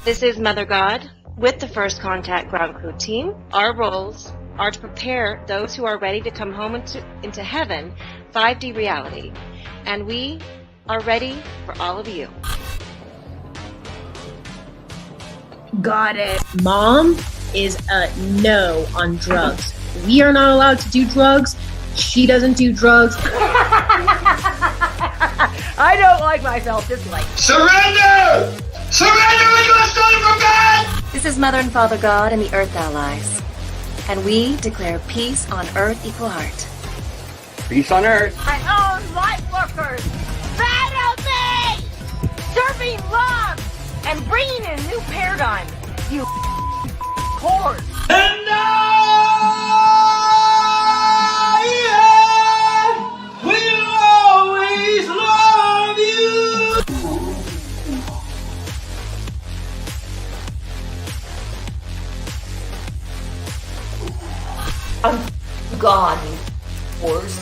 This is Mother God with the First Contact Ground Crew team. Our roles are to prepare those who are ready to come home into heaven, 5D reality. And we are ready for all of you. Got it. Mom is a no on drugs. We are not allowed to do drugs. She doesn't do drugs. I don't like myself this way. Surrender! Surrender when you are stolen from God! This is Mother and Father God and the Earth Allies. And we declare peace on Earth equal heart. Peace on Earth. My own light workers! Battle me! Serving love! And bringing in a new paradigm, you whores! And I will always love you! I'm gone, you whores.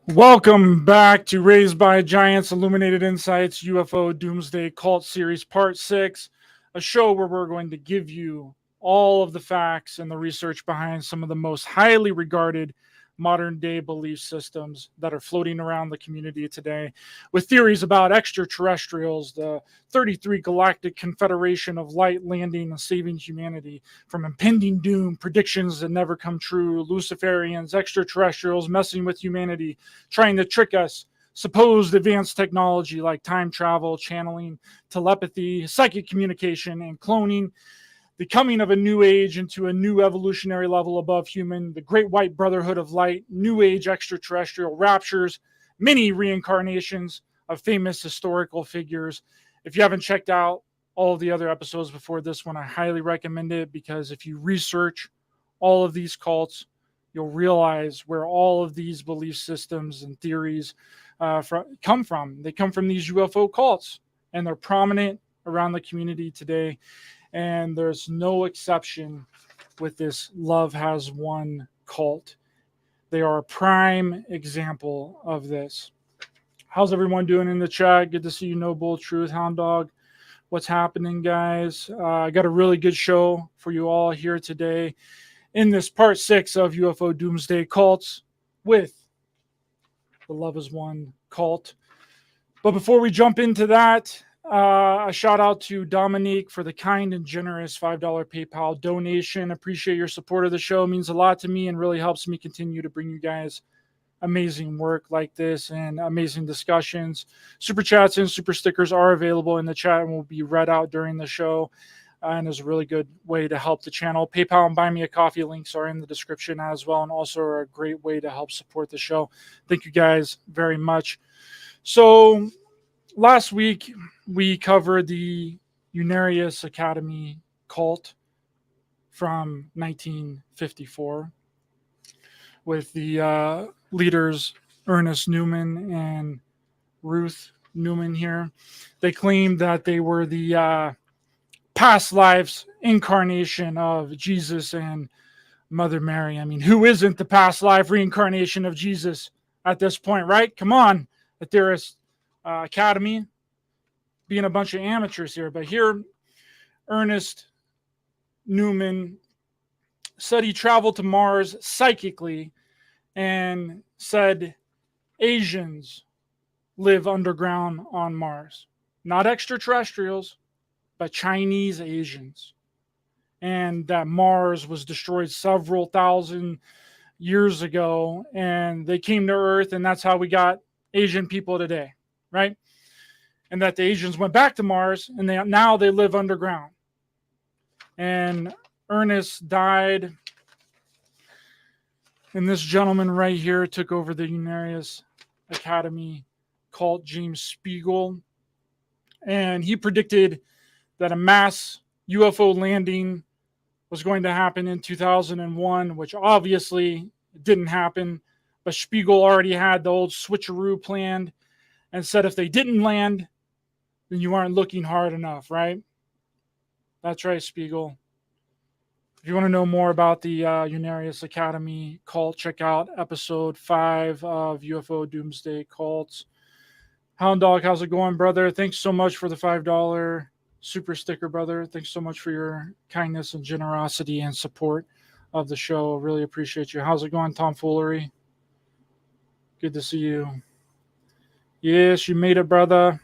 Welcome back to Raised by Giants, Illuminated Insights UFO Doomsday Cults Series Part 6, a show where we're going to give you all of the facts and the research behind some of the most highly regarded modern-day belief systems that are floating around the community today, with theories about extraterrestrials, the 33 Galactic Confederation of Light landing and saving humanity from impending doom, predictions that never come true, Luciferians, extraterrestrials messing with humanity, trying to trick us, supposed advanced technology like time travel, channeling, telepathy, psychic communication, and cloning, the coming of a new age into a new evolutionary level above human, the great white brotherhood of light, new age extraterrestrial raptures, many reincarnations of famous historical figures. If you haven't checked out all of the other episodes before this one, I highly recommend it, because if you research all of these cults, you'll realize where all of these belief systems and theories come from. They come from these UFO cults, and they're prominent around the community today. And there's no exception with this Love Has Won cult. They are a prime example of this. How's everyone doing in the chat? Good to see you, No Bull Truth, Hound Dog. What's happening, guys? I got a really good show for you all here today in this part 6 of UFO Doomsday Cults with the Love Has Won cult. But before we jump into that, a shout out to Dominique for the kind and generous $5 PayPal donation. Appreciate your support of the show. It means a lot to me and really helps me continue to bring you guys amazing work like this and amazing discussions. Super chats and super stickers are available in the chat and will be read out during the show. And is a really good way to help the channel. PayPal and Buy Me a Coffee links are in the description as well, and also are a great way to help support the show. Thank you guys very much. So last week, we covered the Unarius Academy cult from 1954 with the leaders Ernest Newman and Ruth Newman here. They claimed that they were the past lives incarnation of Jesus and Mother Mary. I mean, who isn't the past life reincarnation of Jesus at this point, right? Come on, the Theorist Academy, being a bunch of amateurs here. But here, Ernest Newman said he traveled to Mars psychically and said Asians live underground on Mars. Not extraterrestrials, but Chinese Asians. And that Mars was destroyed several thousand years ago, and they came to Earth, and that's how we got Asian people today, right? And that the Asians went back to Mars, and now they live underground. And Ernest died, and this gentleman right here took over the Unarius Academy cult, James Spiegel, and he predicted that a mass UFO landing was going to happen in 2001, which obviously didn't happen, but Spiegel already had the old switcheroo planned and said if they didn't land, then you aren't looking hard enough, right? That's right, Spiegel. If If you want to know more about the Unarius Academy cult, check out episode 5 of UFO Doomsday Cults. Hound Dog, how's it going, brother? Thanks so much for the $5 super sticker, brother. Thanks so much for your kindness and generosity and support of the show. Really appreciate you. How's it going, Tomfoolery? Good to see you. Yes, you made it, brother.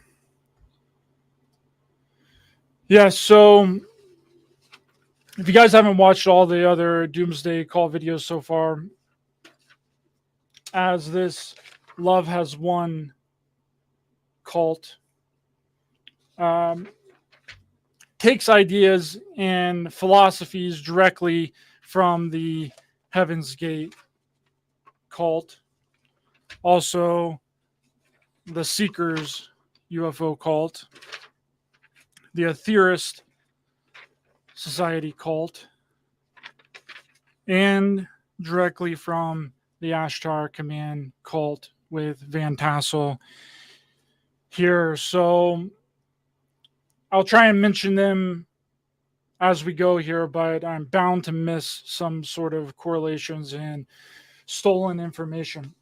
Yeah, so if you guys haven't watched all the other Doomsday Call videos so far, as this Love Has Won cult takes ideas and philosophies directly from the Heaven's Gate cult, also the Seekers UFO cult, the Atheist Society cult, and directly from the Ashtar Command cult with Van Tassel here. So I'll try and mention them as we go here, but I'm bound to miss some sort of correlations and stolen information.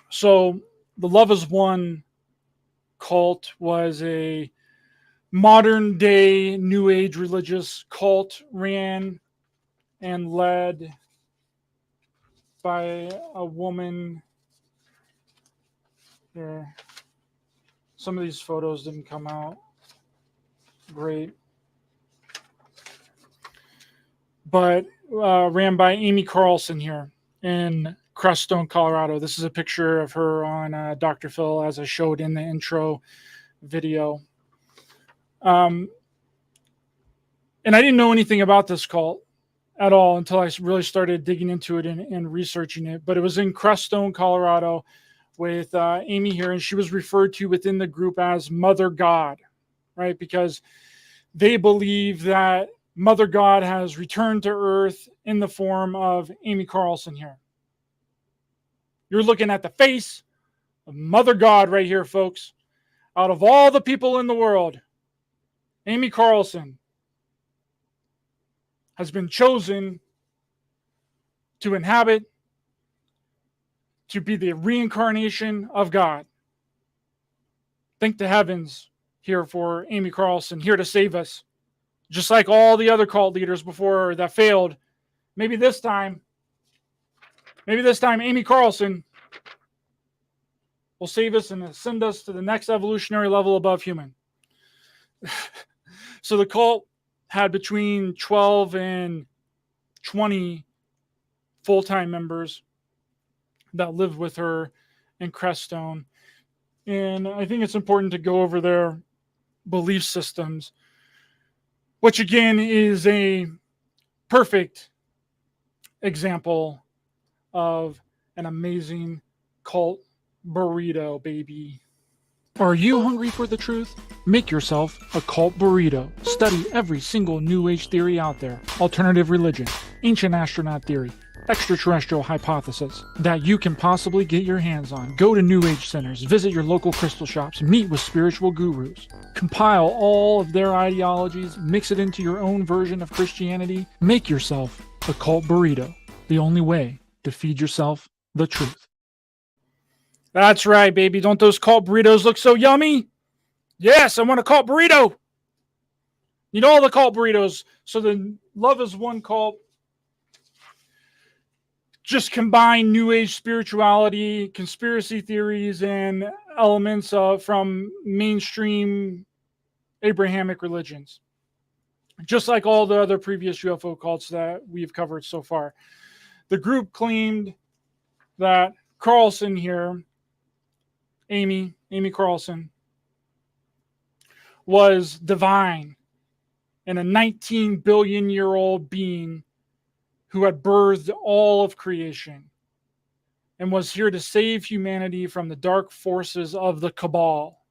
So the Love Is One cult was a modern day New Age religious cult ran and led by a woman. Here, some of these photos didn't come out great, but ran by Amy Carlson here in Crestone, Colorado. This is a picture of her on Dr. Phil, as I showed in the intro video. And I didn't know anything about this cult at all until I really started digging into it and researching it. But it was in Crestone, Colorado, with Amy here, and she was referred to within the group as Mother God, right? Because they believe that Mother God has returned to Earth in the form of Amy Carlson here. You're looking at the face of Mother God right here, folks. Out of all the people in the world, Amy Carlson has been chosen to inhabit, to be the reincarnation of God. Thank the heavens here for Amy Carlson, here to save us. Just like all the other cult leaders before that failed. Maybe this time, Amy Carlson will save us and send us to the next evolutionary level above human. So the cult had between 12 and 20 full-time members that lived with her in Crestone. And I think it's important to go over their belief systems, which again is a perfect example of an amazing cult burrito, baby. Are you hungry for the truth? Make yourself a cult burrito. Study every single New Age theory out there. Alternative religion, ancient astronaut theory, extraterrestrial hypothesis that you can possibly get your hands on. Go to New Age centers, visit your local crystal shops, meet with spiritual gurus. Compile all of their ideologies, mix it into your own version of Christianity. Make yourself a cult burrito. The only way to feed yourself the truth. That's right, baby. Don't those cult burritos look so yummy? Yes, I want a cult burrito. Need all the cult burritos. So the Love Is One cult just combine New Age spirituality, conspiracy theories, and elements from mainstream Abrahamic religions. Just like all the other previous UFO cults that we've covered so far. The group claimed that Carlson here, Amy Carlson, was divine and a 19 billion year old being who had birthed all of creation and was here to save humanity from the dark forces of the cabal,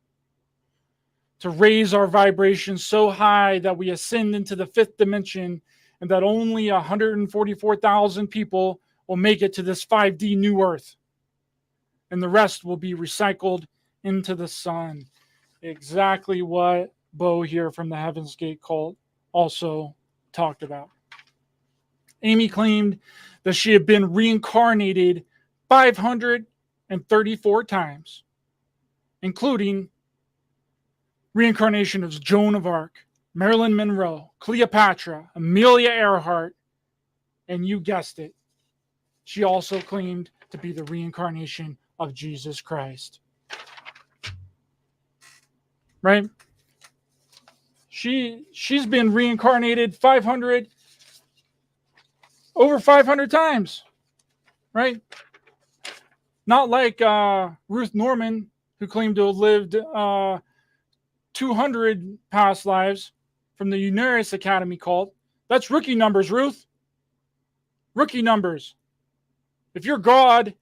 to raise our vibrations so high that we ascend into the fifth dimension and that only 144,000 people will make it to this 5D new earth. And the rest will be recycled into the sun. Exactly what Bo here from the Heaven's Gate cult also talked about. Amy claimed that she had been reincarnated 534 times, including reincarnation of Joan of Arc, Marilyn Monroe, Cleopatra, Amelia Earhart, and you guessed it, she also claimed to be the reincarnation of Jesus Christ. Right? She's been reincarnated over 500 times. Right? Not like Ruth Norman, who claimed to have lived 200 past lives from the Uneris Academy cult. That's rookie numbers, Ruth. Rookie numbers. If you're God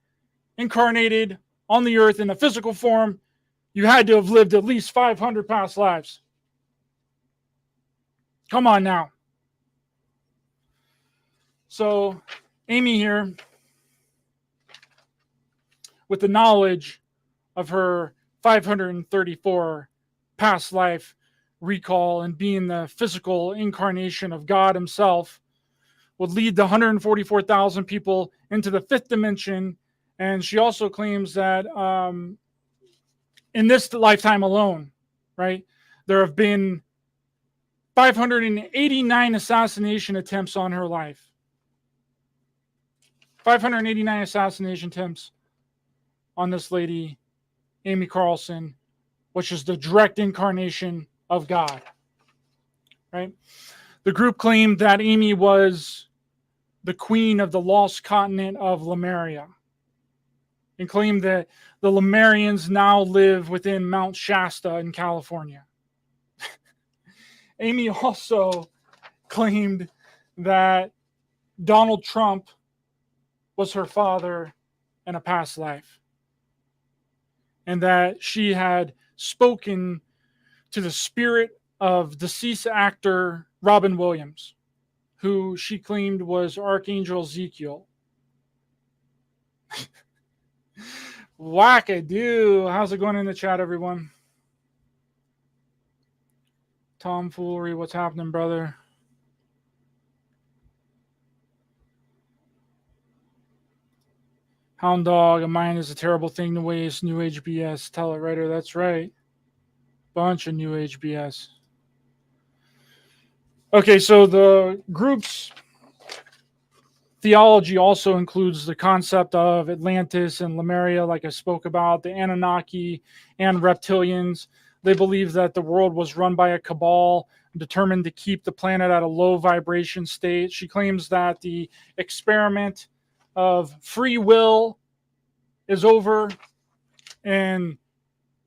incarnated on the earth in a physical form, you had to have lived at least 500 past lives. Come on now. So, Amy here, with the knowledge of her 534 past life recall and being the physical incarnation of God himself, would lead the 144,000 people into the fifth dimension. And she also claims that in this lifetime alone, right, there have been 589 assassination attempts on her life. 589 assassination attempts on this lady, Amy Carlson, which is the direct incarnation of God. Right? The group claimed that Amy was the queen of the lost continent of Lemuria, and claimed that the Lemurians now live within Mount Shasta in California. Amy also claimed that Donald Trump was her father in a past life, and that she had spoken to the spirit of deceased actor Robin Williams, who she claimed was Archangel Ezekiel. Wackadoo. How's it going in the chat, everyone? Tomfoolery, what's happening, brother? Hound dog, a mind is a terrible thing to waste. New Age BS. Tell it, Ryder. That's right. Bunch of New Age BS. Okay, so the group's theology also includes the concept of Atlantis and Lemuria, like I spoke about, the Anunnaki and reptilians. They believe that the world was run by a cabal determined to keep the planet at a low vibration state. She claims that the experiment of free will is over, and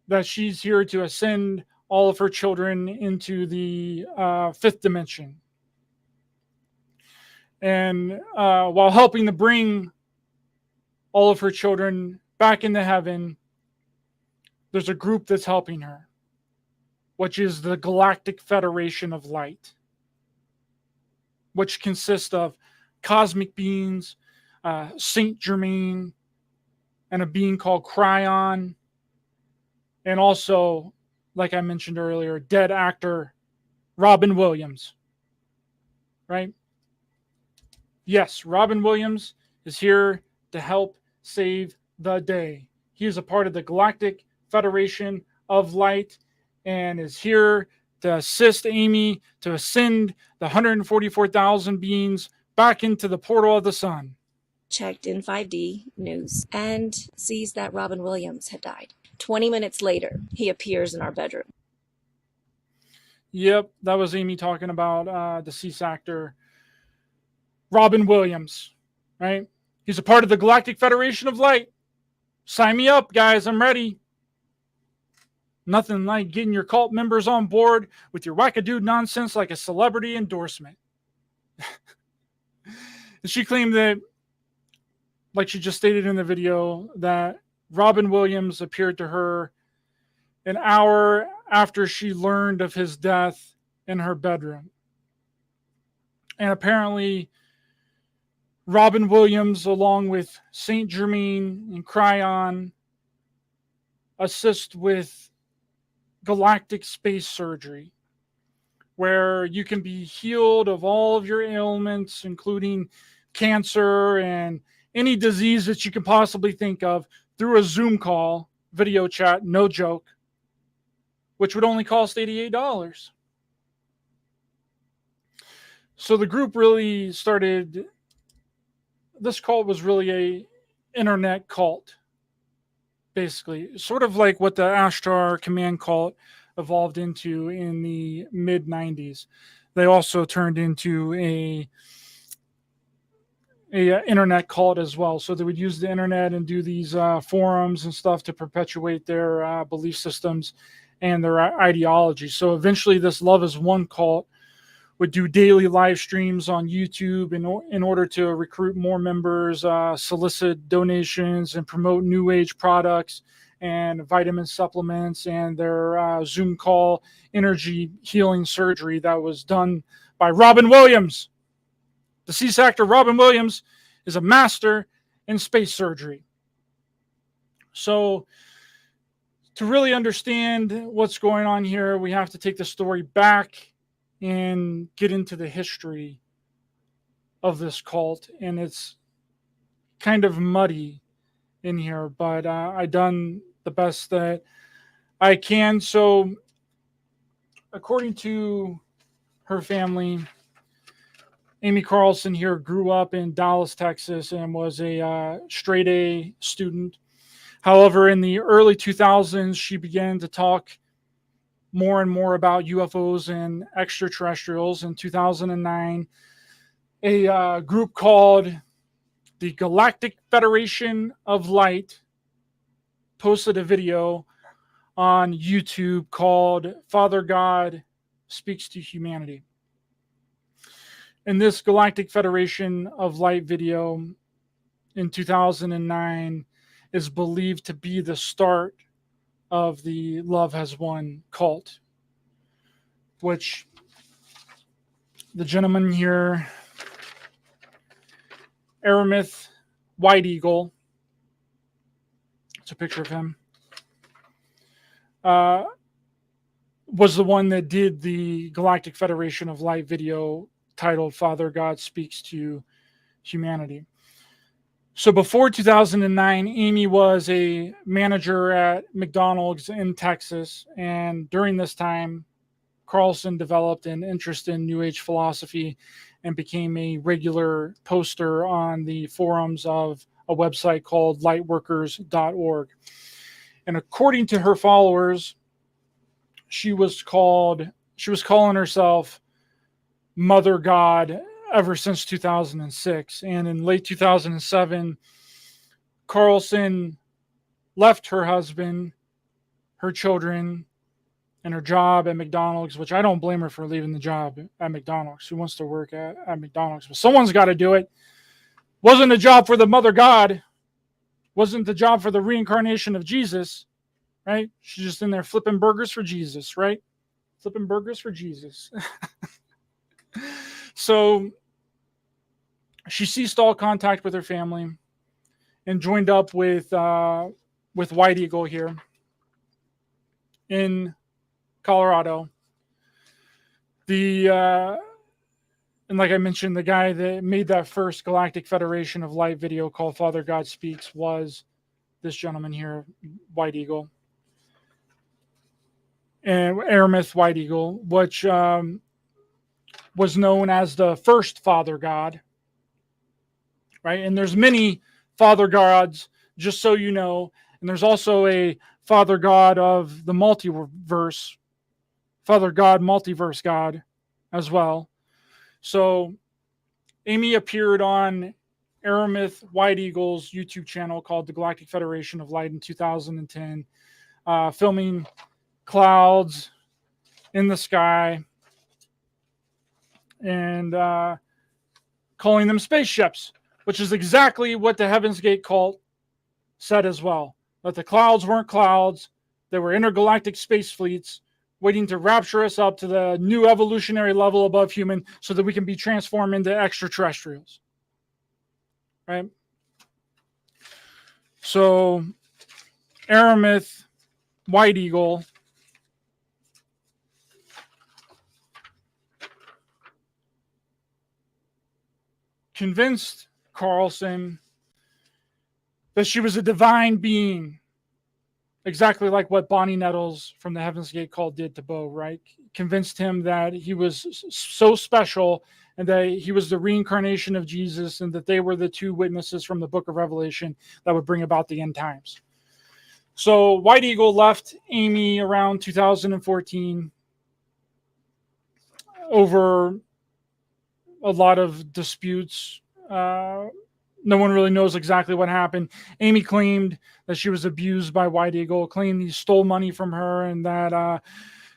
that she's here to ascend all of her children into the fifth dimension. And while helping to bring all of her children back into heaven, there's a group that's helping her, which is the Galactic Federation of Light, which consists of cosmic beings, Saint Germain, and a being called Cryon, and also, like I mentioned earlier, dead actor Robin Williams. Right? Yes, Robin Williams is here to help save the day. He is a part of the Galactic Federation of Light and is here to assist Amy to ascend the 144,000 beings back into the portal of the sun. Checked in 5D news and sees that Robin Williams had died. 20 minutes later, he appears in our bedroom. Yep, that was Amy talking about deceased actor Robin Williams, right? He's a part of the Galactic Federation of Light. Sign me up, guys. I'm ready. Nothing like getting your cult members on board with your wackadoo nonsense like a celebrity endorsement. She claimed that, like she just stated in the video, that Robin Williams appeared to her an hour after she learned of his death in her bedroom. And apparently, Robin Williams, along with Saint Germain and Cryon, assist with galactic space surgery, where you can be healed of all of your ailments, including cancer and any disease that you can possibly think of, through a Zoom call, video chat, no joke, which would only cost $88. So the group really started, this cult was really a internet cult, basically, sort of like what the Ashtar Command cult evolved into in the mid 90s. They also turned into a internet cult as well. So they would use the internet and do these forums and stuff to perpetuate their belief systems and their ideology. So eventually this Love is One cult would do daily live streams on YouTube in order to recruit more members, solicit donations, and promote New Age products and vitamin supplements, and their Zoom call energy healing surgery that was done by Robin Williams. Deceased actor Robin Williams is a master in space surgery. So to really understand what's going on here, we have to take the story back and get into the history of this cult. And it's kind of muddy in here, but I've done the best that I can. So according to her family, Amy Carlson here grew up in Dallas, Texas, and was a straight A student. However, in the early 2000s, she began to talk more and more about UFOs and extraterrestrials. In 2009, a group called the Galactic Federation of Light posted a video on YouTube called Father God Speaks to Humanity. And this Galactic Federation of Light video in 2009 is believed to be the start of the Love Has Won cult, which the gentleman here, Aramith White Eagle, it's a picture of him, was the one that did the Galactic Federation of Light video titled Father God Speaks to Humanity. So before 2009, Amy was a manager at McDonald's in Texas. And during this time, Carlson developed an interest in New Age philosophy and became a regular poster on the forums of a website called lightworkers.org. And according to her followers, she was calling herself Mother God ever since 2006. And in late 2007, Carlson left her husband, her children, and her job at McDonald's, which I don't blame her for leaving the job at McDonald's. Who wants to work at McDonald's? But someone's got to do it. Wasn't a job for the Mother God. Wasn't the job for the reincarnation of Jesus, right? She's just in there flipping burgers for Jesus, right? Flipping burgers for Jesus. So she ceased all contact with her family and joined up with White Eagle here in Colorado. And like I mentioned, the guy that made that first Galactic Federation of Light video called Father God Speaks was this gentleman here, White Eagle. And Aramith White Eagle, which was known as the first Father God, right? And there's many Father Gods, just so you know. And there's also a Father God of the multiverse, Father God, multiverse God as well. So Amy appeared on Aramith White Eagle's YouTube channel called the Galactic Federation of Light in 2010, filming clouds in the sky and calling them spaceships, which is exactly what the Heaven's Gate cult said as well. That the clouds weren't clouds, they were intergalactic space fleets waiting to rapture us up to the new evolutionary level above human so that we can be transformed into extraterrestrials. Right? So, Aramith White Eagle convinced Carlson that she was a divine being, exactly like what Bonnie Nettles from the Heaven's Gate cult did to Bo, right? Convinced him that he was so special and that he was the reincarnation of Jesus and that they were the two witnesses from the book of Revelation that would bring about the end times. So White Eagle left Amy around 2014 over a lot of disputes. No one really knows exactly what happened. Amy claimed that she was abused by White Eagle, claimed he stole money from her, and that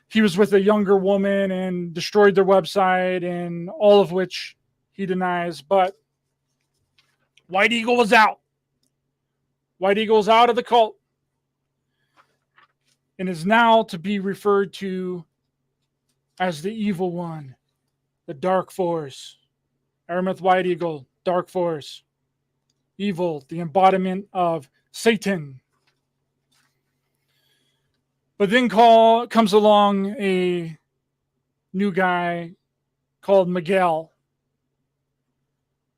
he was with a younger woman and destroyed their website, and all of which he denies. But White Eagle was out. White Eagle's out of the cult and is now to be referred to as the evil one, the dark force. Aramith White Eagle, dark force. Evil, the embodiment of Satan. But then comes along a new guy called Miguel,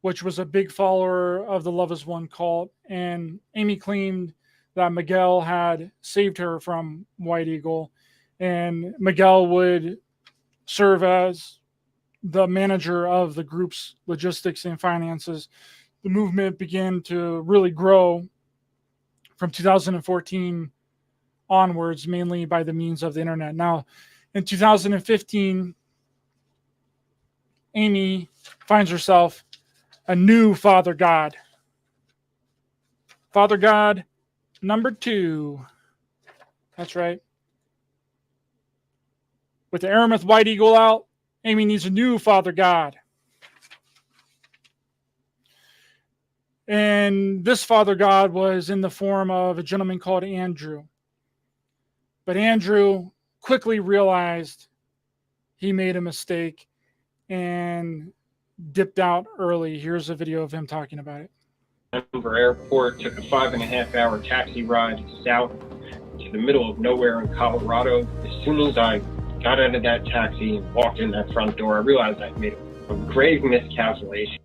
which was a big follower of the Love is One cult. And Amy claimed that Miguel had saved her from White Eagle. And Miguel would serve as the manager of the group's logistics and finances. The movement began to really grow from 2014 onwards, mainly by the means of the internet. Now, in 2015, Amy finds herself a new Father God. Father God number 2. That's right. With the Aramith White Eagle out, Amy needs a new Father God. And this Father God was in the form of a gentleman called Andrew. But Andrew quickly realized he made a mistake and dipped out early. Here's a video of him talking about it. Denver Airport, took a 5.5-hour taxi ride south to the middle of nowhere in Colorado. As soon as I got out of that taxi and walked in that front door, I realized I'd made a grave miscalculation.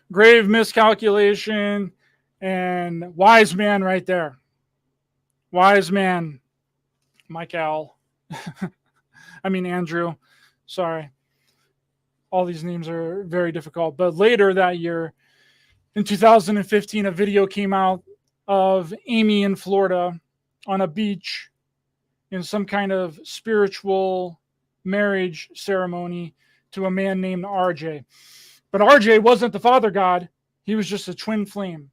Grave miscalculation, and wise man right there. Wise man, Michael. Andrew. Sorry. All these names are very difficult. But later that year, in 2015, a video came out of Amy in Florida on a beach in some kind of spiritual marriage ceremony to a man named RJ. But RJ wasn't the Father God. He was just a twin flame.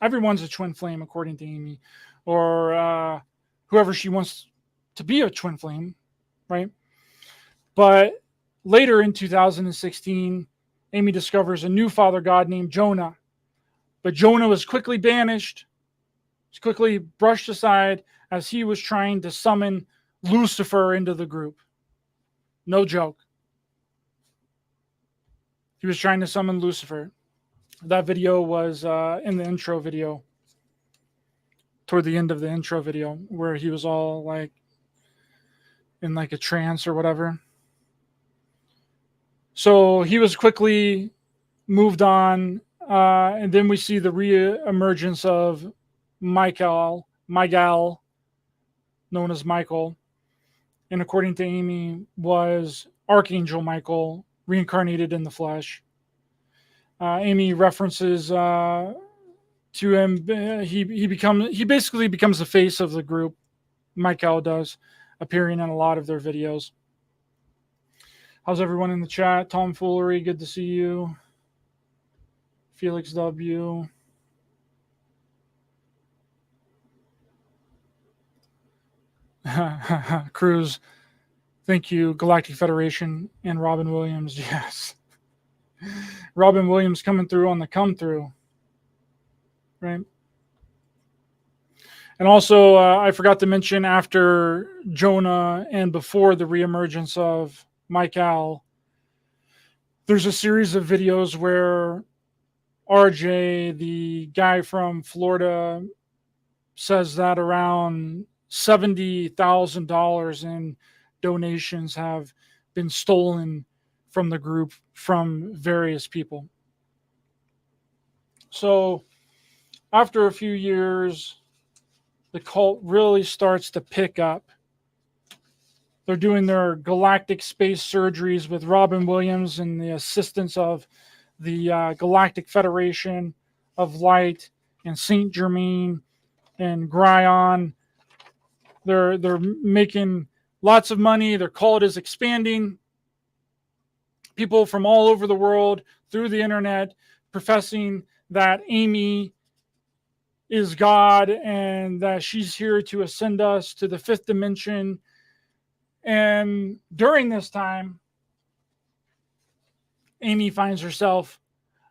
Everyone's a twin flame, according to Amy, or whoever she wants to be a twin flame, right? But later in 2016, Amy discovers a new Father God named Jonah. But Jonah was quickly banished, was quickly brushed aside as he was trying to summon Lucifer into the group. No joke. He was trying to summon Lucifer. That video was in the intro video, toward the end of the intro video, where he was all like in like a trance or whatever. So he was quickly moved on, and then we see the re-emergence of Miguel, known as Michael, and according to Amy, was Archangel Michael, reincarnated in the flesh. Amy references to him. He basically becomes the face of the group. Michael does, appearing in a lot of their videos. How's everyone in the chat? Tomfoolery, good to see you. Felix W. Cruz, thank you. Galactic Federation and Robin Williams, yes. Robin Williams coming through on the come through, right? And also, I forgot to mention, after Jonah and before the reemergence of Michael, there's a series of videos where RJ, the guy from Florida, says that around $70,000 in donations have been stolen from the group from various people. So after a few years, the cult really starts to pick up. They're doing their galactic space surgeries with Robin Williams and the assistance of the Galactic Federation of Light and Saint Germain and Gryon. They're making lots of money. Their cult is expanding. People from all over the world through the internet professing that Amy is God and that she's here to ascend us to the fifth dimension. And during this time, Amy finds herself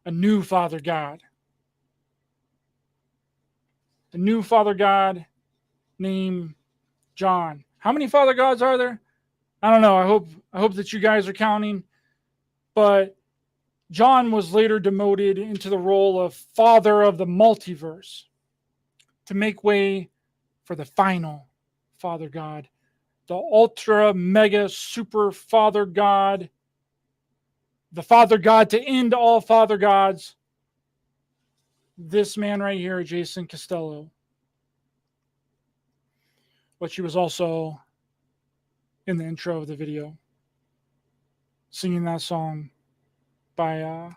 a new Father God. A new Father God named John. How many Father Gods are there? I don't know. I hope that you guys are counting. But John was later demoted into the role of Father of the Multiverse to make way for the final Father God, the ultra mega super Father God, the Father God to end all Father Gods. This man right here, Jason Costello. But she was also in the intro of the video, singing that song by I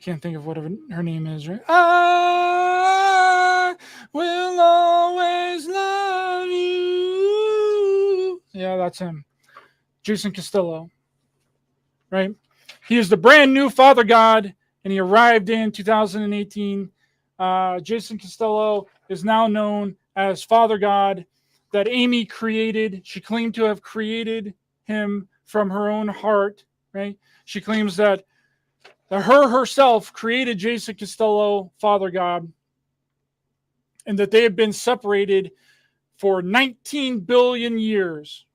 can't think of what her name is, right? I will always love you. Yeah, that's him. Jason Costello. Right? He is the brand new Father God, and he arrived in 2018. Jason Costello is now known as Father God that Amy created. She claimed to have created him from her own heart, right? She claims that her herself created Jason Costello, Father God, and that they have been separated for 19 billion years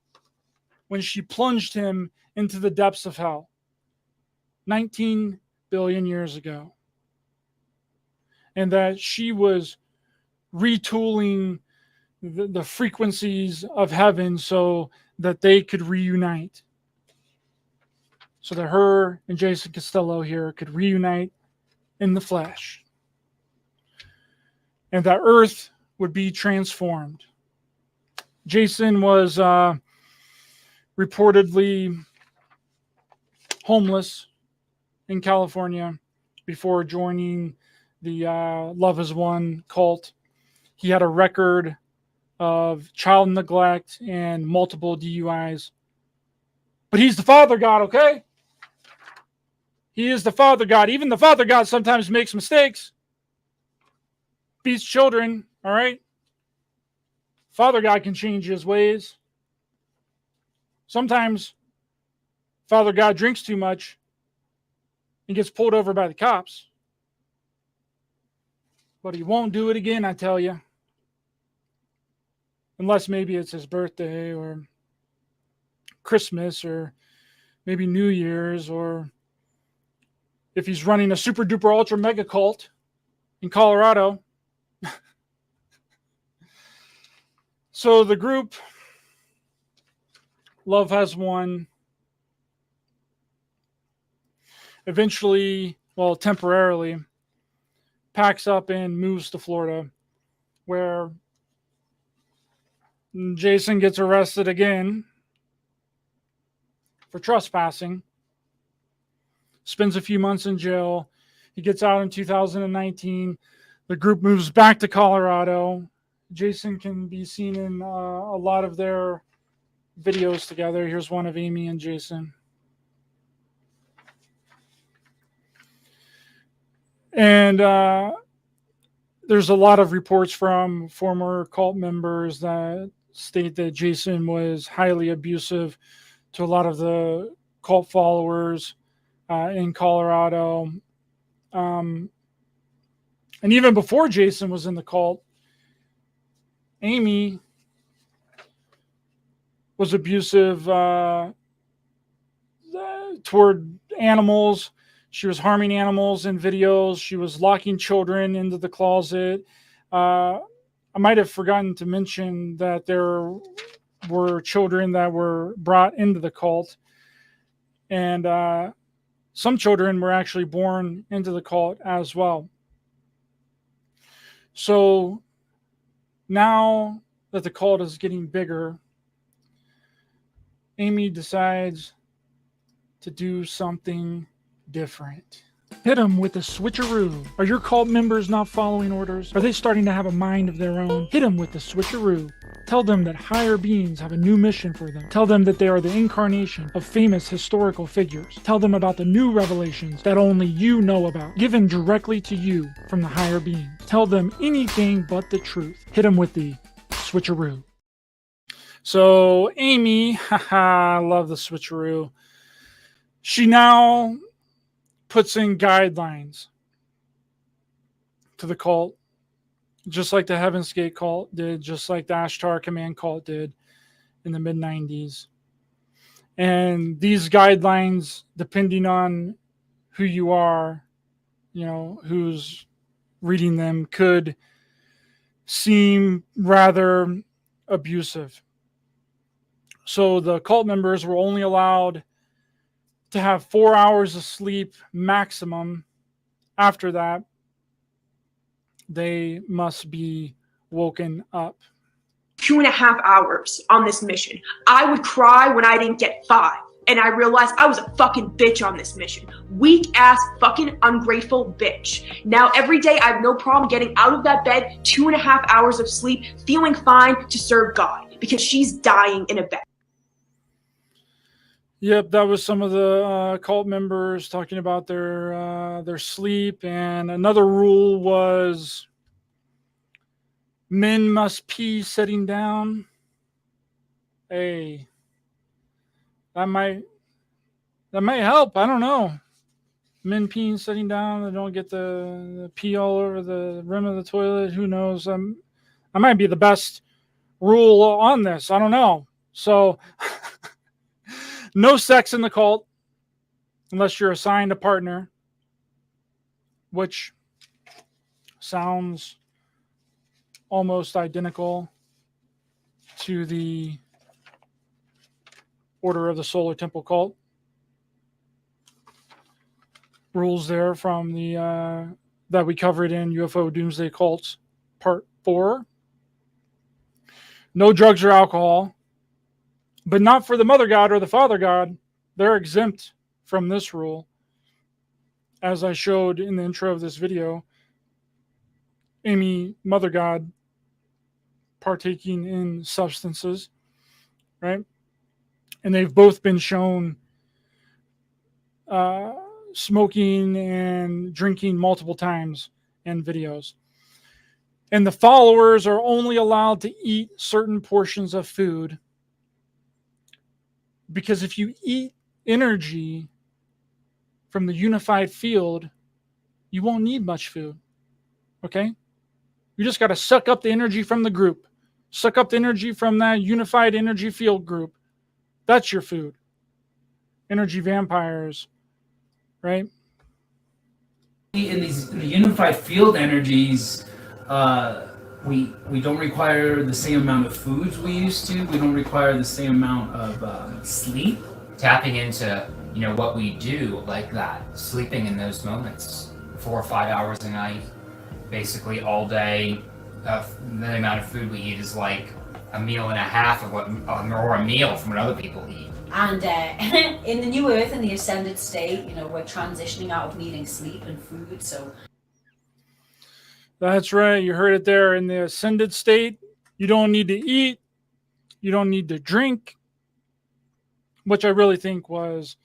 when she plunged him into the depths of hell. 19 billion years ago. And that she was retooling the frequencies of heaven so that they could reunite. So that her and Jason Costello here could reunite in the flesh. And that Earth would be transformed. Jason was reportedly homeless in California before joining the Love is One cult. He had a record of child neglect and multiple DUIs. But he's the Father God, okay? He is the Father God. Even the Father God sometimes makes mistakes. Beats children, all right? Father God can change his ways. Sometimes Father God drinks too much and gets pulled over by the cops. But he won't do it again, I tell you. Unless maybe it's his birthday or Christmas or maybe New Year's, or if he's running a super duper ultra mega cult in Colorado. So the group Love Has Won eventually, well, temporarily, packs up and moves to Florida, where Jason gets arrested again for trespassing, spends a few months in jail. He gets out in 2019. The group moves back to Colorado. Jason can be seen in a lot of their videos together. Here's one of Amy and Jason. And there's a lot of reports from former cult members that state that Jason was highly abusive to a lot of the cult followers in Colorado. And even before Jason was in the cult, Amy was abusive toward animals. She was harming animals in videos. She was locking children into the closet. I might have forgotten to mention that there were children that were brought into the cult. And some children were actually born into the cult as well. So now that the cult is getting bigger, Amy decides to do something different. Hit them with a switcheroo. Are your cult members not following orders? Are they starting to have a mind of their own? Hit them with the switcheroo. Tell them that higher beings have a new mission for them. Tell them that they are the incarnation of famous historical figures. Tell them about the new revelations that only you know about, given directly to you from the higher beings. Tell them anything but the truth. Hit them with the switcheroo. So Amy, haha, I love the switcheroo. She now puts in guidelines to the cult, just like the Heaven's Gate cult did, just like the Ashtar Command cult did in the mid-90s. And these guidelines, depending on who you are, you know, who's reading them, could seem rather abusive. So the cult members were only allowed to have 4 hours of sleep maximum. After that, they must be woken up. 2.5 hours on this mission. I would cry when I didn't get 5. And I realized I was a fucking bitch on this mission. Weak ass fucking ungrateful bitch. Now every day I have no problem getting out of that bed, 2.5 hours of sleep, feeling fine to serve God because she's dying in a bed. Yep, that was some of the cult members talking about their sleep. And another rule was men must pee sitting down. Hey, that might help. I don't know. Men peeing sitting down, they don't get the pee all over the rim of the toilet. Who knows? I might be the best rule on this. I don't know. So no sex in the cult unless you're assigned a partner, which sounds almost identical to the Order of the Solar Temple cult rules there from the that we covered in UFO Doomsday Cults Part 4. No drugs or alcohol. But not for the Mother God or the Father God. They're exempt from this rule. As I showed in the intro of this video, Amy, Mother God, partaking in substances, right? And they've both been shown smoking and drinking multiple times in videos. And the followers are only allowed to eat certain portions of food. Because if you eat energy from the unified field, you won't need much food. Okay? You just got to suck up the energy from the group. Suck up the energy from that unified energy field group. That's your food. Energy vampires, right? In the unified field energies, we don't require the same amount of foods we used to. We don't require the same amount of sleep. Tapping into, what we do like that, sleeping in those moments, 4 or 5 hours a night, basically all day. The amount of food we eat is like a meal and a half of or a meal from what other people eat. And in the new earth, in the ascended state, we're transitioning out of needing sleep and food. So that's right. You heard it there. In the ascended state, you don't need to eat. You don't need to drink, which I really think was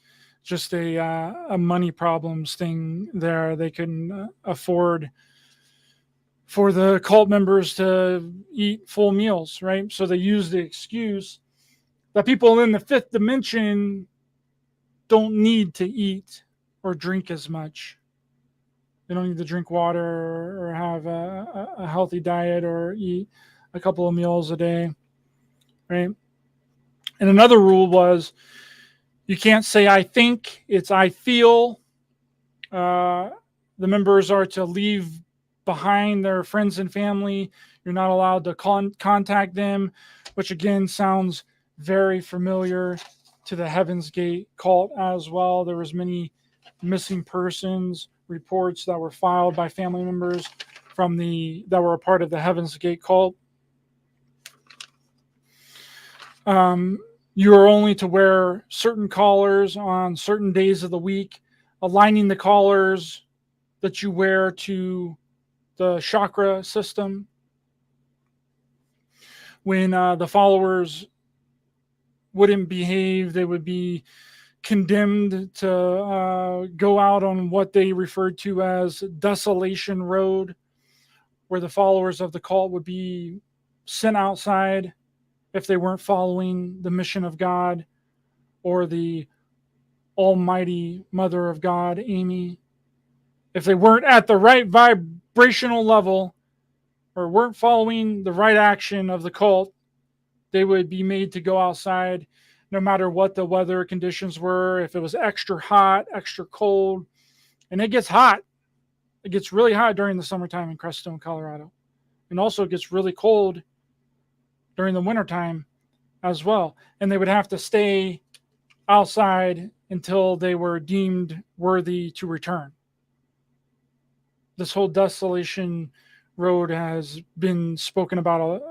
just a money problems thing there. They couldn't afford for the cult members to eat full meals, right? So they use the excuse that people in the fifth dimension don't need to eat or drink as much. They don't need to drink water or have a healthy diet or eat a couple of meals a day, right? And another rule was you can't say I think, it's I feel. The members are to leave behind their friends and family. You're not allowed to contact them, which again sounds very familiar to the Heaven's Gate cult as well. There was many missing persons reports that were filed by family members that were a part of the Heaven's Gate cult. You are only to wear certain collars on certain days of the week, aligning the collars that you wear to the chakra system. When the followers wouldn't behave, they would be condemned to go out on what they referred to as Desolation Road, where the followers of the cult would be sent outside if they weren't following the mission of God or the Almighty Mother of God, Amy. If they weren't at the right vibrational level or weren't following the right action of the cult, they would be made to go outside no matter what the weather conditions were. If it was extra hot, extra cold, and it gets hot. It gets really hot during the summertime in Crestone, Colorado. And also it gets really cold during the wintertime as well. And they would have to stay outside until they were deemed worthy to return. This whole Desolation Road has been spoken about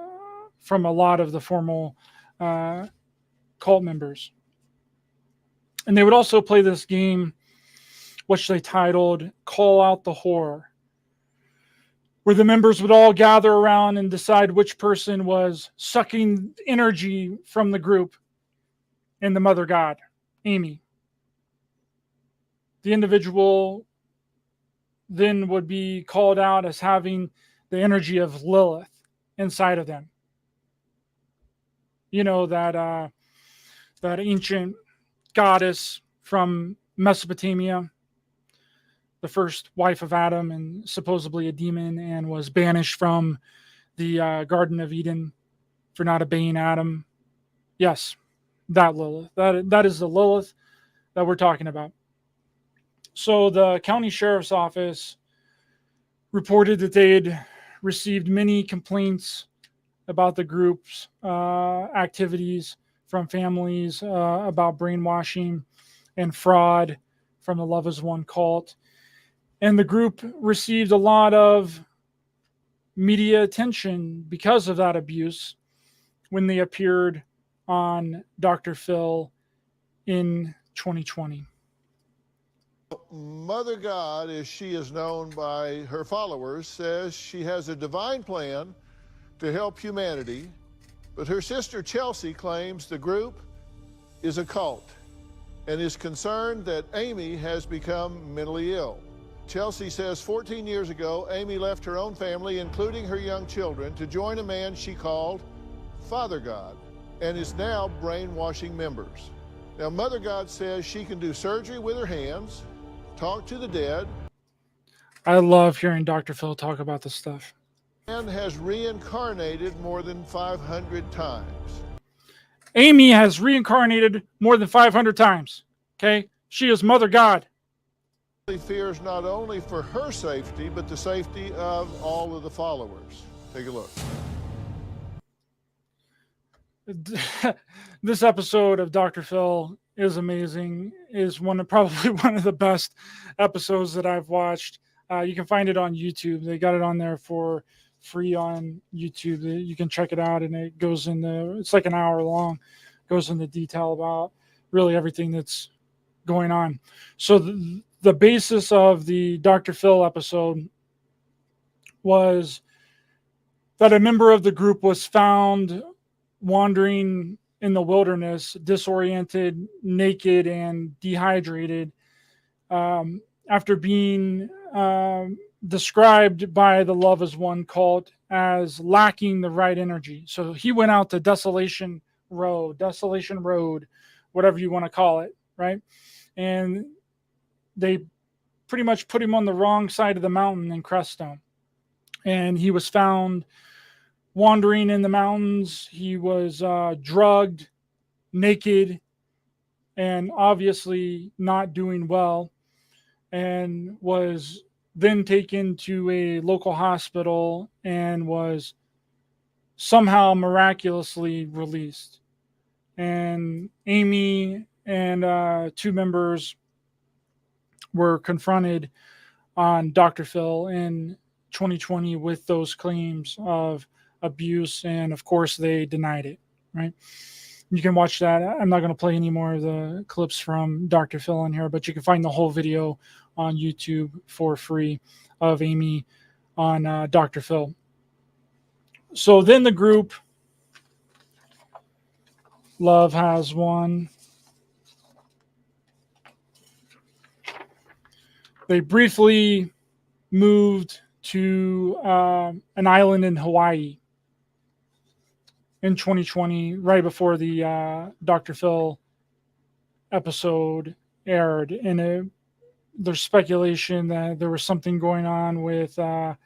from a lot of the formal cult members. And they would also play this game, which they titled Call Out the Horror, where the members would all gather around and decide which person was sucking energy from the group and the mother god, Amy. The individual then would be called out as having the energy of Lilith inside of them. You know, that ancient goddess from Mesopotamia, the first wife of Adam and supposedly a demon, and was banished from the Garden of Eden for not obeying Adam. Yes, that Lilith. That is the Lilith that we're talking about. So the county sheriff's office reported that they had received many complaints about the group's activities from families about brainwashing and fraud from the Love Is One cult. And the group received a lot of media attention because of that abuse when they appeared on Dr. Phil in 2020. Mother God, as she is known by her followers, says she has a divine plan to help humanity, but her sister Chelsea claims the group is a cult and is concerned that Amy has become mentally ill. Chelsea says 14 years ago, Amy left her own family, including her young children, to join a man she called Father God and is now brainwashing members. Now, Mother God says she can do surgery with her hands, talk to the dead. I love hearing Dr. Phil talk about this stuff. And has reincarnated more than 500 times. Amy has reincarnated more than 500 times. Okay? She is Mother God. She fears not only for her safety, but the safety of all of the followers. Take a look. This episode of Dr. Phil is amazing. Is probably one of the best episodes that I've watched. You can find it on YouTube. They got it on there for free on YouTube. You can check it out, and it goes into, it's like an hour long, goes into detail about really everything that's going on. So the basis of the Dr. Phil episode was that a member of the group was found wandering in the wilderness, disoriented, naked, and dehydrated, after being described by the Love Is One cult as lacking the right energy. So he went out to Desolation Road, whatever you want to call it, right? And they pretty much put him on the wrong side of the mountain in Crestone. And he was found wandering in the mountains. He was drugged, naked, and obviously not doing well, and was then taken to a local hospital and was somehow miraculously released. and Amy and 2 members were confronted on Dr. Phil in 2020 with those claims of abuse, and of course they denied it, right? You can watch that. I'm not going to play any more of the clips from Dr. Phil in here, but you can find the whole video on YouTube for free of Amy on Dr. Phil. So then the group Love Has Won, they briefly moved to an island in Hawaii in 2020, right before the Dr. Phil episode aired. And there's speculation that there was something going on with a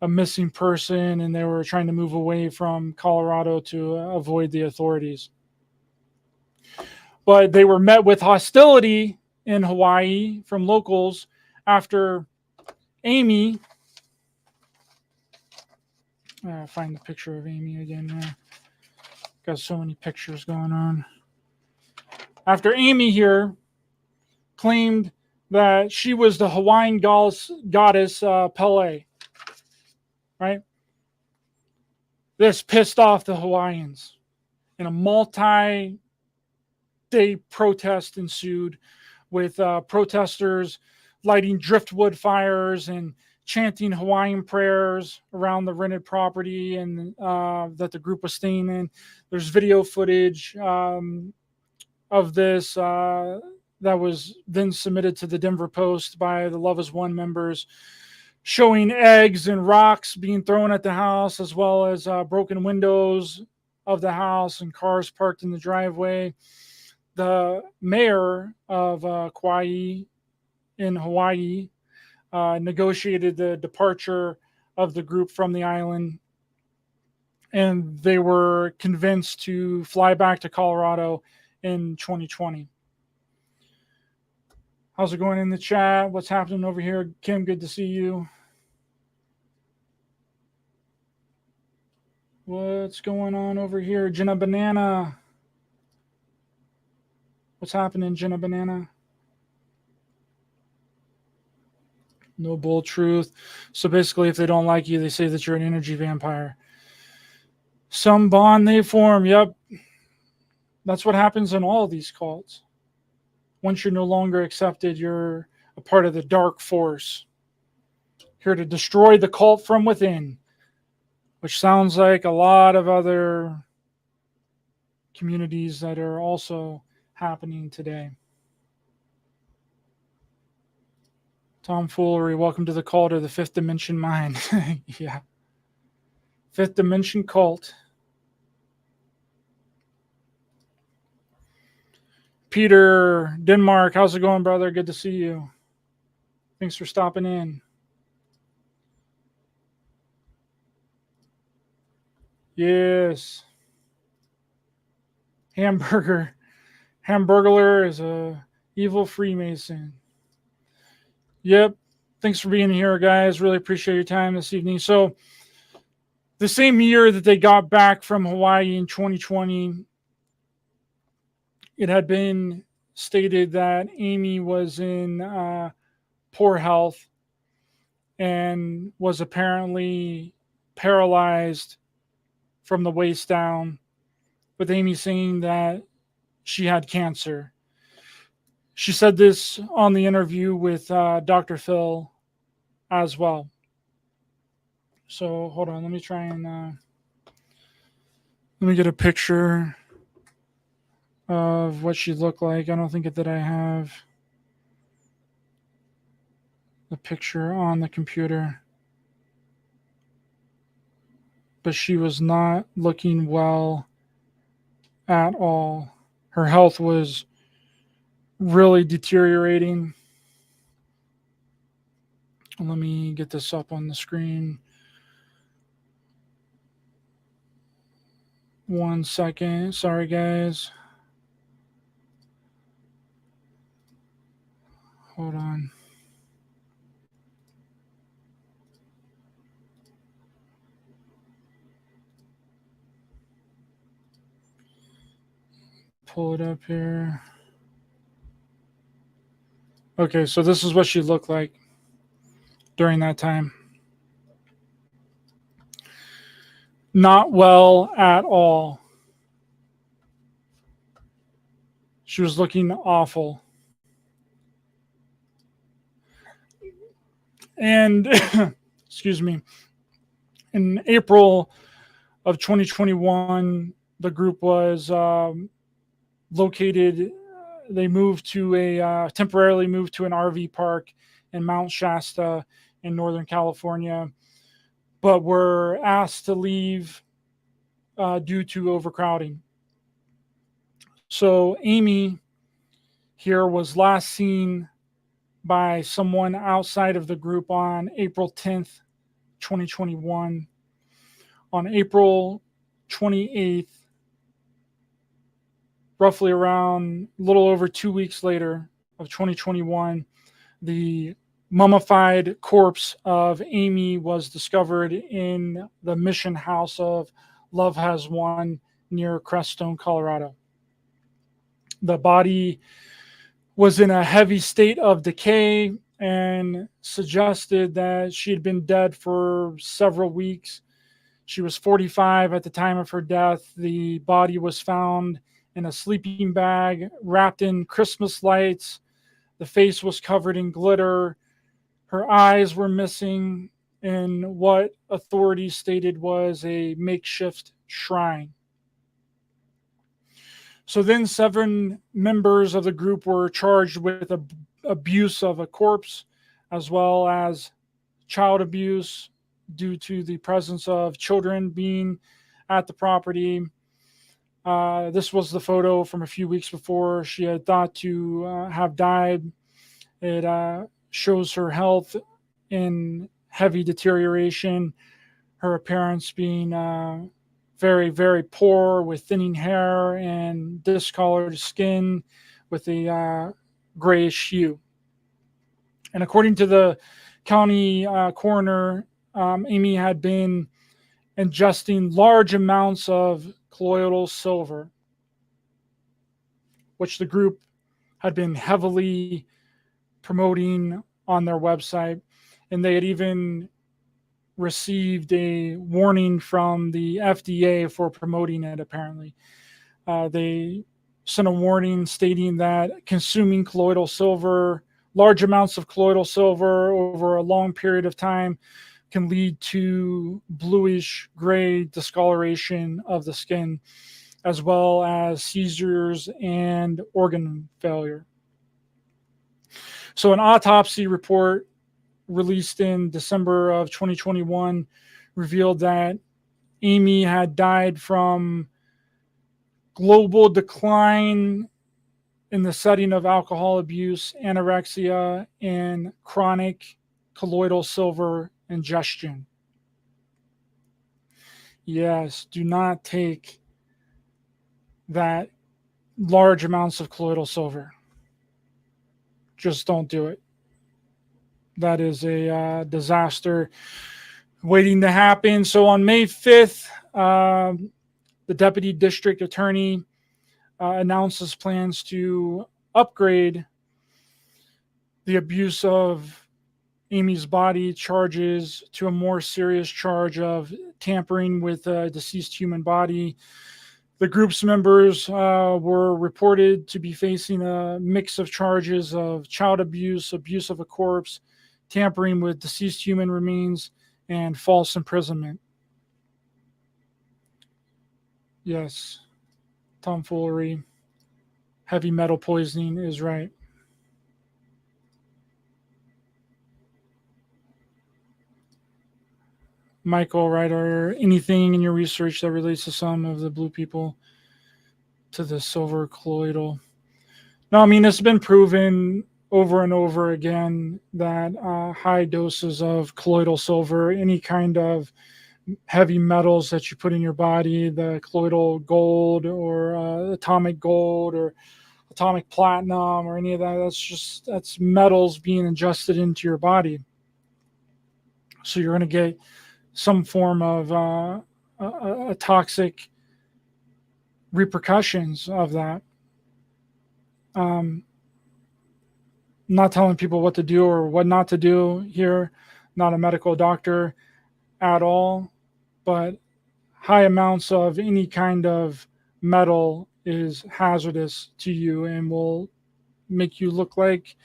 missing person, and they were trying to move away from Colorado to avoid the authorities. But they were met with hostility in Hawaii from locals after Amy, find the picture of Amy again. Got so many pictures going on. After Amy here claimed that she was the Hawaiian goddess Pele, right? This pissed off the Hawaiians, and a multi-day protest ensued with protesters lighting driftwood fires and chanting Hawaiian prayers around the rented property and that the group was staying in. There's video footage of this that was then submitted to the Denver Post by the Love Is One members, showing eggs and rocks being thrown at the house, as well as broken windows of the house and cars parked in the driveway. The mayor of Kauai in Hawaii negotiated the departure of the group from the island, and they were convinced to fly back to Colorado in 2020. How's it going in the chat? What's happening over here? Kim, good to see you. What's going on over here? Jenna Banana. What's happening, Jenna Banana? No bull truth. So basically, if they don't like you, they say that you're an energy vampire. Some bond they form. Yep. That's what happens in all of these cults. Once you're no longer accepted, you're a part of the dark force, here to destroy the cult from within, which sounds like a lot of other communities that are also happening today. Tomfoolery. Welcome to the cult of the fifth dimension mind. Yeah. Fifth dimension cult. Peter, Denmark, how's it going, brother? Good to see you. Thanks for stopping in. Yes. Hamburglar is a evil Freemason. Yep. Thanks for being here, guys. Really appreciate your time this evening. So, the same year that they got back from Hawaii in 2020, it had been stated that Amy was in poor health and was apparently paralyzed from the waist down, with Amy saying that she had cancer. She said this on the interview with Dr. Phil as well. So hold on, let me try and let me get a picture of what she looked like. I don't think that I have the picture on the computer, but she was not looking well at all. Her health was really deteriorating. Let me get this up on the screen. 1 second. Sorry, guys. Hold on. pull it up here. Okay, so this is what she looked like during that time. Not well at all. She was looking awful. And, excuse me, in April of 2021, the group was located, they moved to temporarily moved to an RV park in Mount Shasta in Northern California, but were asked to leave due to overcrowding. So Amy here was last seen by someone outside of the group on April 10th, 2021. On April 28th, roughly around a little over 2 weeks later of 2021, the mummified corpse of Amy was discovered in the mission house of Love Has Won near Crestone, Colorado. The body was in a heavy state of decay and suggested that she had been dead for several weeks. She was 45 at the time of her death. The body was found in a sleeping bag wrapped in Christmas lights. The face was covered in glitter. Her eyes were missing in what authorities stated was a makeshift shrine. So then 7 members of the group were charged with abuse of a corpse, as well as child abuse due to the presence of children being at the property. This was the photo from a few weeks before she had thought to have died. It shows her health in heavy deterioration, her appearance being very, very poor, with thinning hair and discolored skin with a grayish hue. And according to the county coroner, Amy had been ingesting large amounts of colloidal silver, which the group had been heavily promoting on their website. And they had even received a warning from the FDA for promoting it, apparently. They sent a warning stating that consuming colloidal silver, large amounts of colloidal silver over a long period of time, can lead to bluish gray discoloration of the skin, as well as seizures and organ failure. So an autopsy report released in December of 2021 revealed that Amy had died from global decline in the setting of alcohol abuse, anorexia, and chronic colloidal silver ingestion. Yes, do not take that large amounts of colloidal silver. Just don't do it. That is a disaster waiting to happen. So on May 5th, the deputy district attorney announces plans to upgrade the abuse of Amy's body charges to a more serious charge of tampering with a deceased human body. The group's members were reported to be facing a mix of charges of child abuse, abuse of a corpse, tampering with deceased human remains, and false imprisonment. Yes, tomfoolery, heavy metal poisoning is right. Michael, Ryder, anything in your research that relates to some of the blue people to the silver colloidal? No, I mean, it's been proven over and over again that high doses of colloidal silver, any kind of heavy metals that you put in your body, the colloidal gold or atomic gold or atomic platinum or any of that, that's metals being ingested into your body. So you're going to get some form of a toxic repercussions of that. not telling people what to do or what not to do here. Not a medical doctor at all, but high amounts of any kind of metal is hazardous to you and will make you look like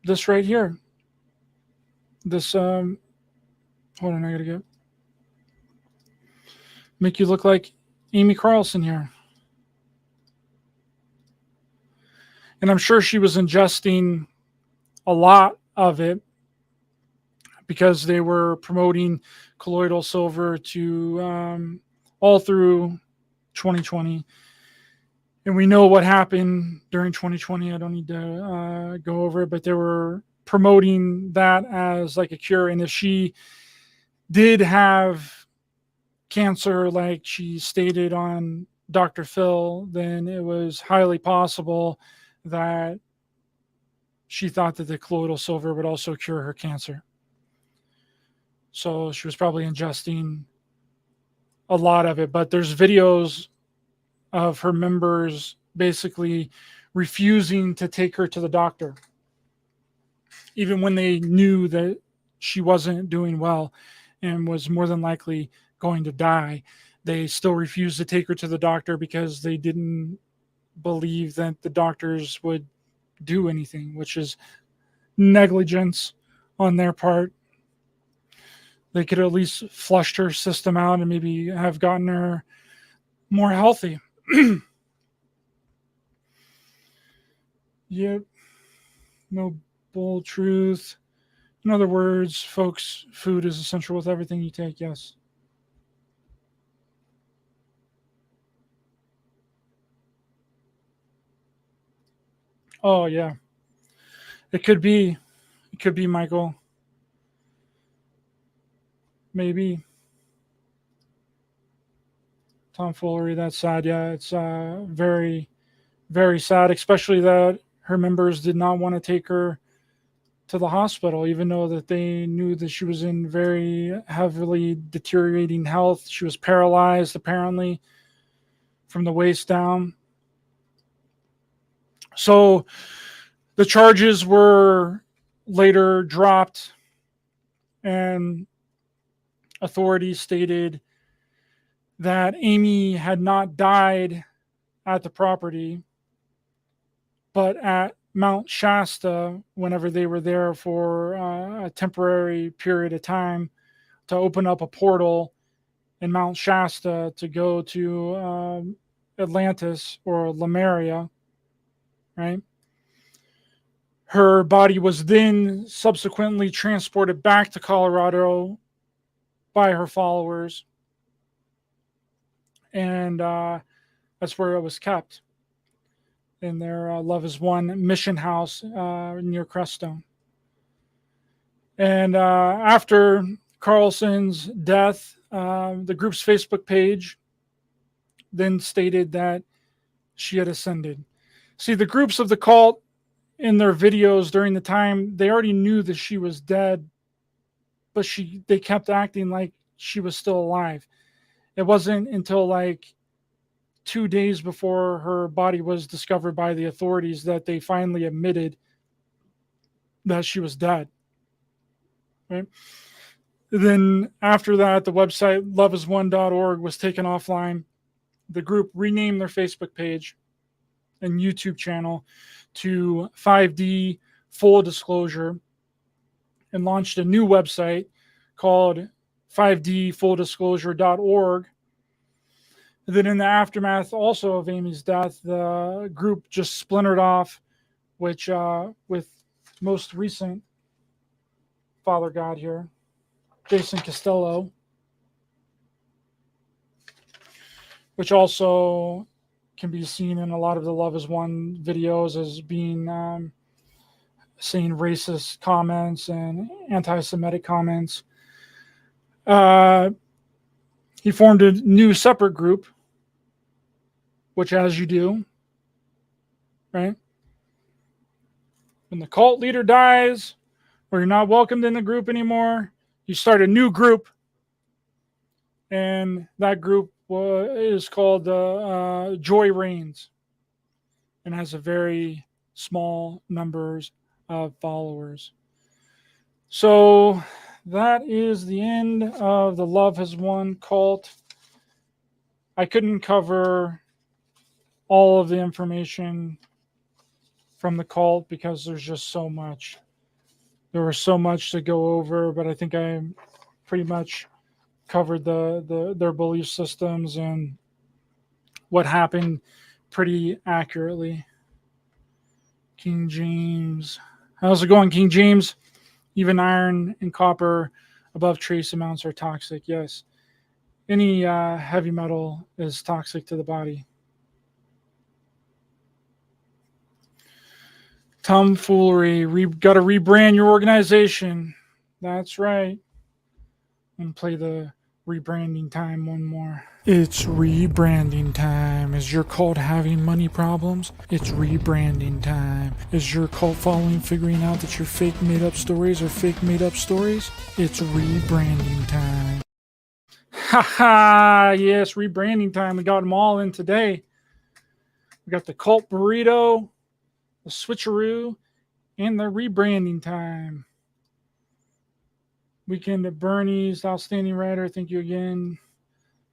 this right here. This, hold on, I gotta get, make you look like Amy Carlson here. And I'm sure she was ingesting a lot of it because they were promoting colloidal silver to all through 2020. And we know what happened during 2020. I don't need to go over it, but they were promoting that as like a cure. And if she did have cancer, like she stated on Dr. Phil, then it was highly possible that she thought that the colloidal silver would also cure her cancer. So she was probably ingesting a lot of it. But there's videos of her members basically refusing to take her to the doctor, even when they knew that she wasn't doing well and was more than likely going to die. They still refused to take her to the doctor because they didn't believe that the doctors would do anything, which is negligence on their part. They could at least flushed her system out and maybe have gotten her more healthy. Yep. No bull truth. In other words, folks, food is essential with everything you take. Yes. Oh, yeah. It could be. It could be, Michael. Maybe. Tomfoolery, that's sad. Yeah, it's very, very sad, especially that her members did not want to take her to the hospital, even though that they knew that she was in very heavily deteriorating health. She was paralyzed, apparently, from the waist down. So the charges were later dropped, and authorities stated that Amy had not died at the property, but at Mount Shasta, whenever they were there for a temporary period of time to open up a portal in Mount Shasta to go to Atlantis or Lemuria, right? Her body was then subsequently transported back to Colorado by her followers, and that's where it was kept, in their Love is One mission house near Crestone. And after Carlson's death, the group's Facebook page then stated that she had ascended. See, the groups of the cult in their videos during the time, they already knew that she was dead, but they kept acting like she was still alive. It wasn't until like 2 days before her body was discovered by the authorities that they finally admitted that she was dead. Right? Then after that, the website loveisone.org was taken offline. The group renamed their Facebook page and YouTube channel to 5D Full Disclosure and launched a new website called 5dfulldisclosure.org. Then in the aftermath also of Amy's death, the group just splintered off, which with most recent Father God here, Jason Costello, which also can be seen in a lot of the Love is One videos as being saying racist comments and anti-Semitic comments. He formed a new separate group, which, as you do, right? When the cult leader dies, or you're not welcomed in the group anymore, you start a new group, and that group is called Joy Reigns. and has a very small numbers of followers. So that is the end of the Love Has Won cult. I couldn't cover all of the information from the cult because there's just so much. There was so much to go over, but I think I pretty much covered their belief systems and what happened pretty accurately. King James. How's it going, King James? Even iron and copper above trace amounts are toxic. Yes. Any heavy metal is toxic to the body. Tomfoolery. Got to rebrand your organization. That's right. And play the rebranding time one more. It's rebranding time. Is your cult having money problems? It's rebranding time. Is your cult following figuring out that your fake made up stories are fake made up stories? It's rebranding time. Haha, yes, rebranding time. We got them all in today. We got the cult burrito, the switcheroo, and the rebranding time. Weekend at Bernie's, outstanding writer. Thank you again.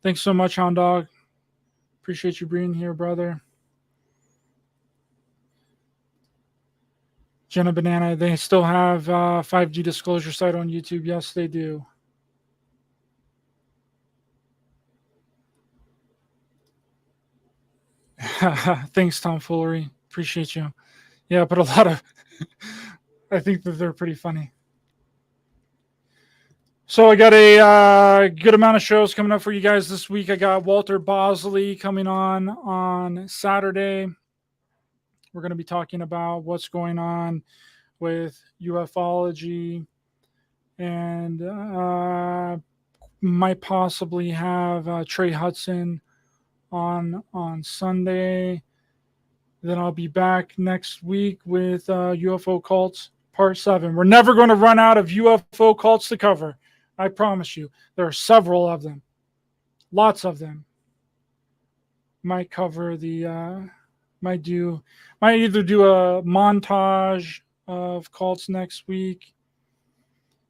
Thanks so much, Hound Dog. Appreciate you being here, brother. Jenna Banana, they still have 5G disclosure site on YouTube. Yes, they do. Thanks, Tomfoolery. Appreciate you. Yeah, but a lot of... I think that they're pretty funny. So I got a good amount of shows coming up for you guys this week. I got Walter Bosley coming on Saturday. We're going to be talking about what's going on with ufology, and might possibly have Trey Hudson on Sunday. Then I'll be back next week with UFO Cults Part 7. We're never going to run out of UFO cults to cover. I promise you. There are several of them. Lots of them. Might cover the... might either do a montage of cults next week,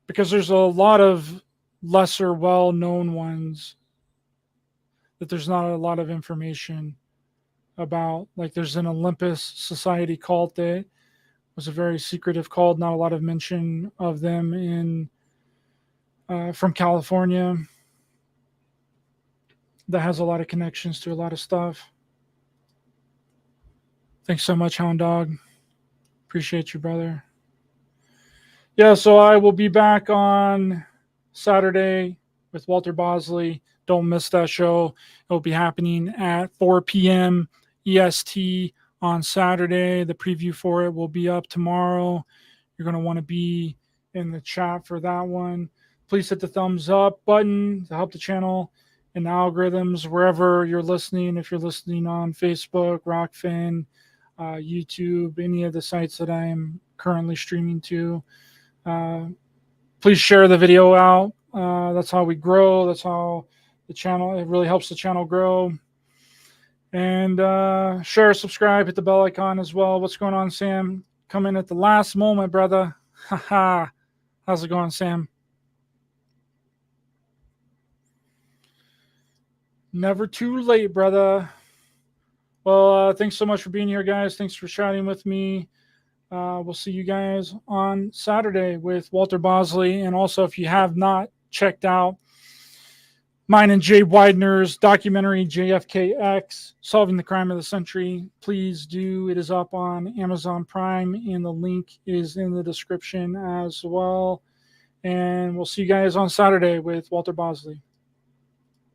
because there's a lot of lesser well-known ones that there's not a lot of information about. Like there's an Olympus Society cult that was a very secretive cult, not a lot of mention of them in from California, that has a lot of connections to a lot of stuff. Thanks so much, Hound Dog. Appreciate you, brother. Yeah, so I will be back on Saturday with Walter Bosley. Don't miss that show. It will be happening at 4 p.m. EST on Saturday. The preview for it will be up tomorrow. You're going to want to be in the chat for that one. Please hit the thumbs up button to help the channel and algorithms wherever you're listening. If you're listening on Facebook, Rokfin, YouTube, any of the sites that I am currently streaming to, please share the video out. That's how we grow. That's how the channel, it really helps the channel grow. And share, subscribe, hit the bell icon as well. What's going on, Sam? Come in at the last moment, brother. Haha. How's it going, Sam? Never too late, brother. Well, thanks so much for being here, guys. Thanks for chatting with me. We'll see you guys on Saturday with Walter Bosley. And also, if you have not checked out mine and Jay Widener's documentary, JFKX, Solving the Crime of the Century, please do. It is up on Amazon Prime, and the link is in the description as well. And we'll see you guys on Saturday with Walter Bosley.